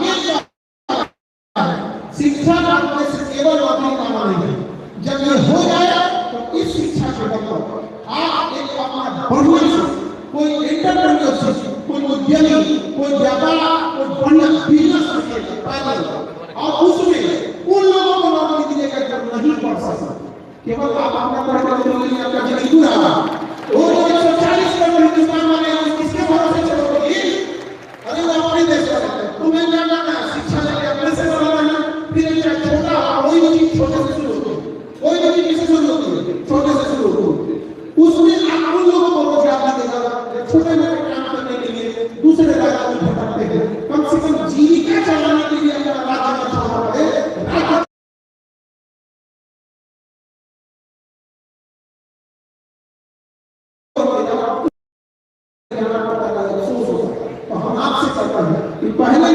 आगे शिक्षा प्राप्त से केवल नौकरी पाना नहीं है। जब ये हो जाए तो इस शिक्षा के बल पर आप एक अपना बढ़िया से कोई एंटरप्रेन्योरशिप, कोई उद्यमी, कोई व्यापार, कोई बढ़िया बिजनेस करके और उसमें उन लोगों को नौकरी दीजिएगा जो नहीं पढ़ सकते। केवल आप अपना पढ़ के लोग आपका जीवन पूरा वो 140 करोड़ हिंदुस्तान वाले किसके भरोसे चलोगे? अरे वो अपने देश का है, तुम्हें क्या करना है? शिक्षा लेके अपने से बढ़ाना है। फिर एक छोटा कोई भी चीज छोटे से शुरू होती है, कोई भी चीज किससे शुरू होती है? छोटे से शुरू होती है। उसमें आप उन लोगों को रोजगार देगा छोटे मोटे काम करने के लिए दूसरे राज्य में भटकते हैं। कम से कम जीविका चलाने के लिए अपना राज्य में छोड़ना पड़े। तो हम आपसे करते हैं कि पहले